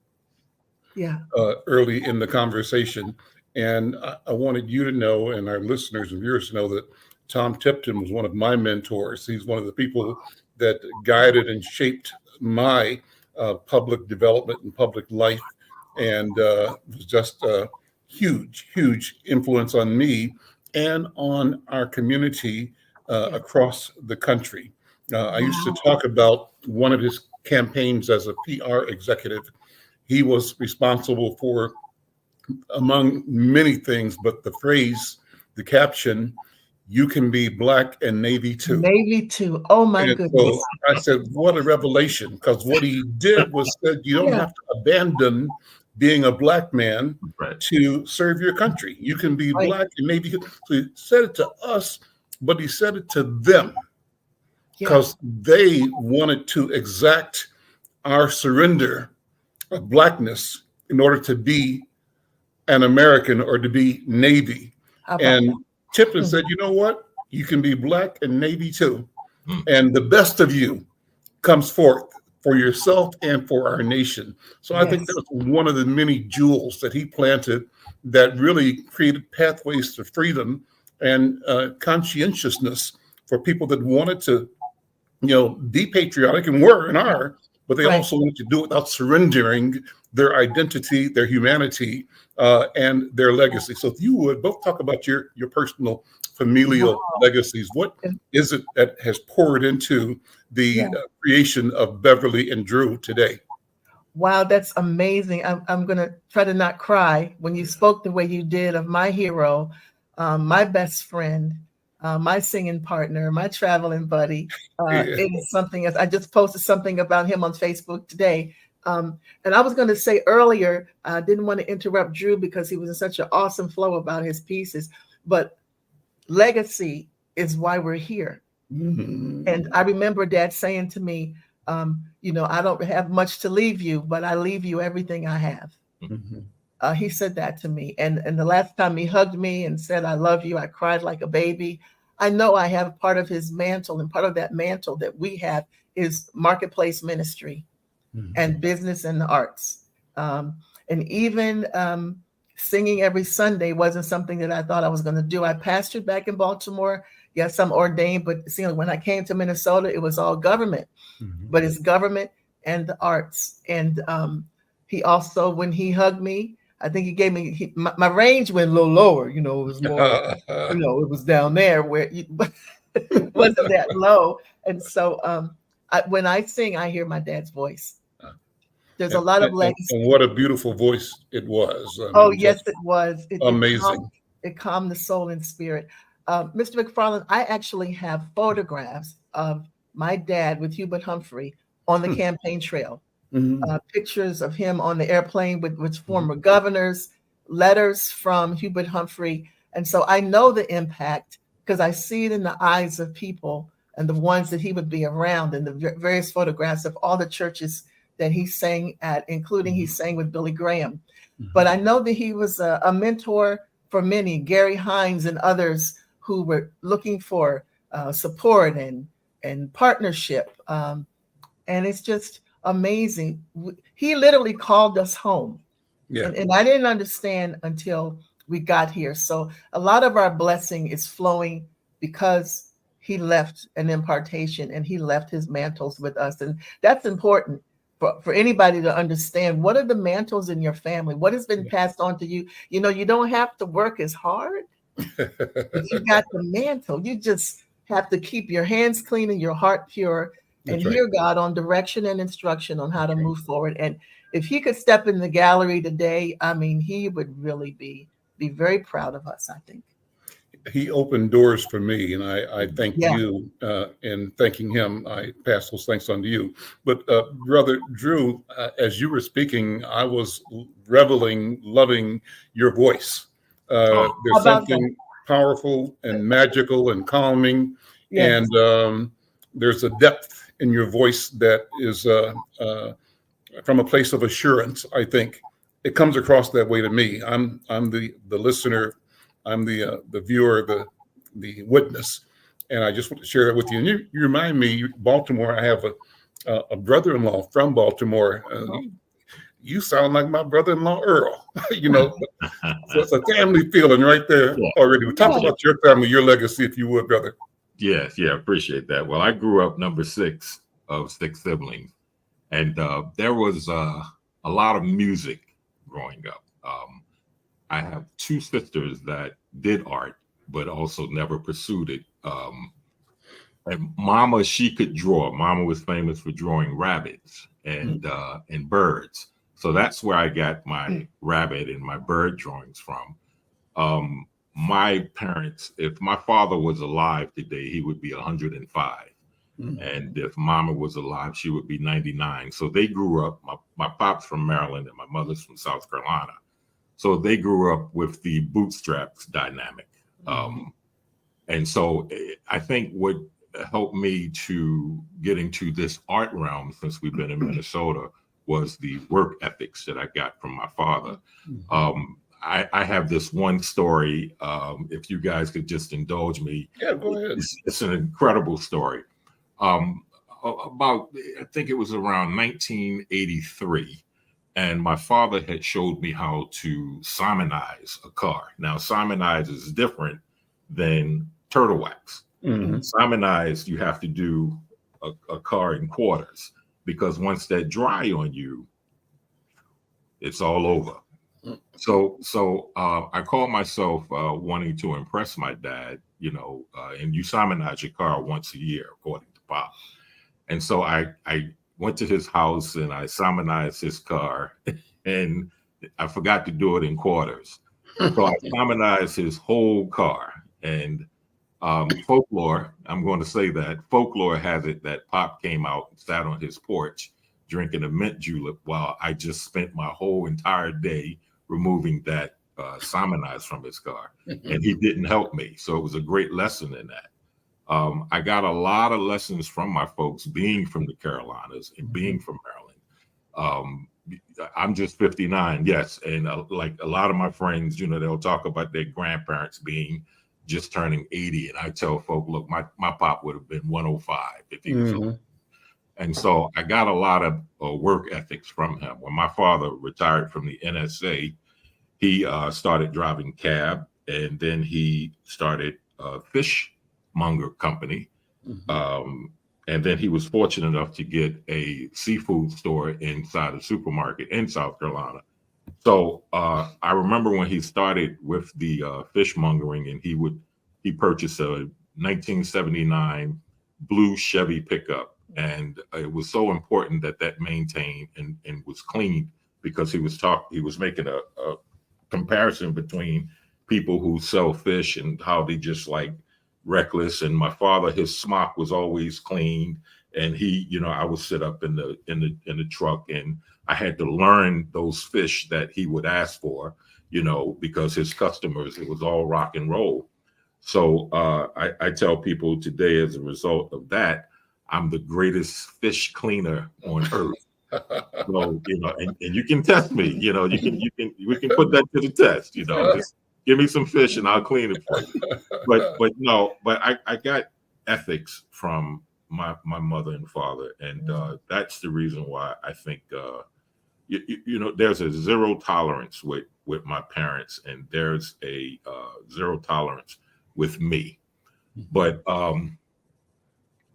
Yeah. early in the conversation. And I wanted you to know, and our listeners and viewers to know, that Tom Tipton was one of my mentors. He's one of the people that guided and shaped my public development and public life, and was just a huge, huge influence on me and on our community across the country. I used to talk about one of his campaigns as a PR executive. He was responsible for, among many things, but the phrase, the caption, "You can be Black and Navy too." Navy too. Oh my And goodness. so I said, what a revelation, because what he did was said, you don't Yeah. have to abandon being a Black man Right. to serve your country. You can be Right. Black and Navy. So he said it to us, but he said it to them Yeah. because they wanted to exact our surrender of Blackness in order to be an American or to be Navy. How about And that? Tipton said, you know what? You can be Black and Navy too. Hmm. And the best of you comes forth for yourself and for our nation. So I think Yes. that was one of the many jewels that he planted that really created pathways to freedom and conscientiousness for people that wanted to, be patriotic and were and are, but they Right. also wanted to do it without surrendering their identity, their humanity, and their legacy. So if you would both talk about your personal familial legacies, what is it that has poured into the creation of Beverly and Drew today? Wow, that's amazing. I'm going to try to not cry when you spoke the way you did of my hero, my best friend, my singing partner, my traveling buddy. It is something else. I just posted something about him on Facebook today. And I was going to say earlier, I didn't want to interrupt Drew because he was in such an awesome flow about his pieces, but legacy is why we're here. Mm-hmm. And I remember Dad saying to me, I don't have much to leave you, but I leave you everything I have. Mm-hmm. He said that to me. And the last time he hugged me and said, I love you, I cried like a baby. I know I have part of his mantle, and part of that mantle that we have is marketplace ministry and business and the arts. And even singing every Sunday wasn't something that I thought I was going to do. I pastored back in Baltimore. Yes, I'm ordained, but when I came to Minnesota, it was all government. But it's government and the arts. And he also, when he hugged me, I think he gave me, my range went a little lower, it was more, it was down there where it wasn't that low. And so when I sing, I hear my dad's voice. There's a lot of legacy. And what a beautiful voice it was. Yes, it was. Amazing. It calmed the soul and spirit. Mr. McFarlane, I actually have photographs of my dad with Hubert Humphrey on the campaign trail. Pictures of him on the airplane with former governors, letters from Hubert Humphrey. And so I know the impact because I see it in the eyes of people and the ones that he would be around, and the various photographs of all the churches that he sang at, including he sang with Billy Graham. But I know that he was a mentor for many, Gary Hines and others who were looking for support and partnership. And it's just amazing. He literally called us home. Yeah. And I didn't understand until we got here. So a lot of our blessing is flowing because he left an impartation and he left his mantles with us. And that's important for anybody to understand. What are the mantles in your family? What has been passed on to you? You don't have to work as hard. If you got the mantle, you just have to keep your hands clean and your heart pure and hear God on direction and instruction on how to move forward. And if he could step in the gallery today, he would really be very proud of us, I think. He opened doors for me, and I thank you in thanking him. I pass those thanks on to you. But Brother Drew, as you were speaking, I was reveling, loving your voice. There's something powerful and magical and calming, and there's a depth in your voice that is from a place of assurance. I think it comes across that way to me. I'm the listener. I'm the viewer, the witness, And I just want to share that with you. And you remind me, Baltimore, I have a brother-in-law from Baltimore. You sound like my brother-in-law, Earl. So it's a family feeling right there already. We'll talk about your family, your legacy, if you would, brother. Yes, appreciate that. Well, I grew up number 6 of 6 siblings, and there was a lot of music growing up. I have 2 sisters that did art, but also never pursued it. And Mama, she could draw. Mama was famous for drawing rabbits and birds. So that's where I got my rabbit and my bird drawings from. My parents, if my father was alive today, he would be 105. And if Mama was alive, she would be 99. So they grew up, my pop's from Maryland and my mother's from South Carolina. So they grew up with the bootstraps dynamic. And so I think what helped me to get into this art realm since we've been in Minnesota was the work ethics that I got from my father. I have this one story, if you guys could just indulge me. Yeah, go ahead. It's an incredible story. About, I think it was around 1983, and my father had showed me how to simonize a car. Now, simonize is different than turtle wax. Simonize, you have to do a car in quarters, because once that dry on you, it's all over. So I call myself wanting to impress my dad, and you simonize your car once a year, according to Pop. And so I went to his house and I simonized his car, and I forgot to do it in quarters. So I simonized his whole car. And folklore, I'm going to say that folklore has it that Pop came out and sat on his porch drinking a mint julep while I just spent my whole entire day removing that simonize from his car, and he didn't help me. So it was a great lesson in that. I got a lot of lessons from my folks being from the Carolinas and being from Maryland. I'm just 59, yes, and like a lot of my friends, they'll talk about their grandparents being just turning 80, and I tell folk, look, my pop would have been 105 if he was alive. And so I got a lot of work ethics from him. When my father retired from the NSA, he started driving cab, and then he started a fishmonger company. And then he was fortunate enough to get a seafood store inside a supermarket in South Carolina. So I remember when he started with the fishmongering, and he purchased a 1979 blue Chevy pickup. And it was so important that maintained and was clean, because he was making a comparison between people who sell fish and how they just like reckless. And my father, his smock was always clean, and I would sit up in the truck, and I had to learn those fish that he would ask for, because his customers, it was all rock and roll. So I tell people today, as a result of that, I'm the greatest fish cleaner on earth. So, and you can test me, we can put that to the test, just give me some fish and I'll clean it for you. But I got ethics from my mother and father. And that's the reason why I think, there's a zero tolerance with my parents, and there's a zero tolerance with me. But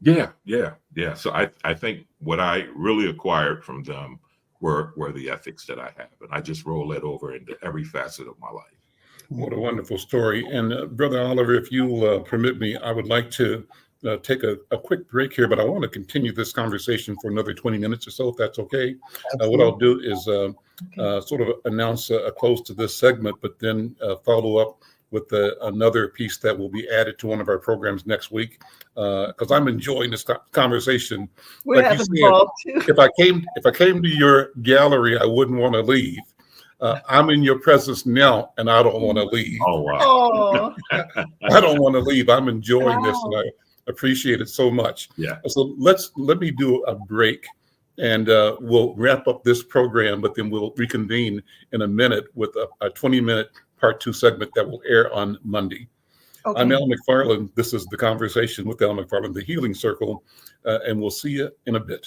yeah. So I think what I really acquired from them were the ethics that I have, and I just roll that over into every facet of my life. What a wonderful story. And Brother Oliver, if you'll permit me, I would like to take a quick break here, but I want to continue this conversation for another 20 minutes or so, if that's okay. What I'll do is sort of announce a close to this segment, but then follow up with another piece that will be added to one of our programs next week, because I'm enjoying this conversation. We're like you said, if I came to your gallery, I wouldn't want to leave. I'm in your presence now, and I don't want to leave. Oh, wow. I don't want to leave. I'm enjoying this, and I appreciate it so much. Yeah. So let me do a break, and we'll wrap up this program, but then we'll reconvene in a minute with a 20-minute part 2 segment that will air on Monday. Okay. I'm Al McFarlane. This is the Conversation with Al McFarlane, the Healing Circle, and we'll see you in a bit.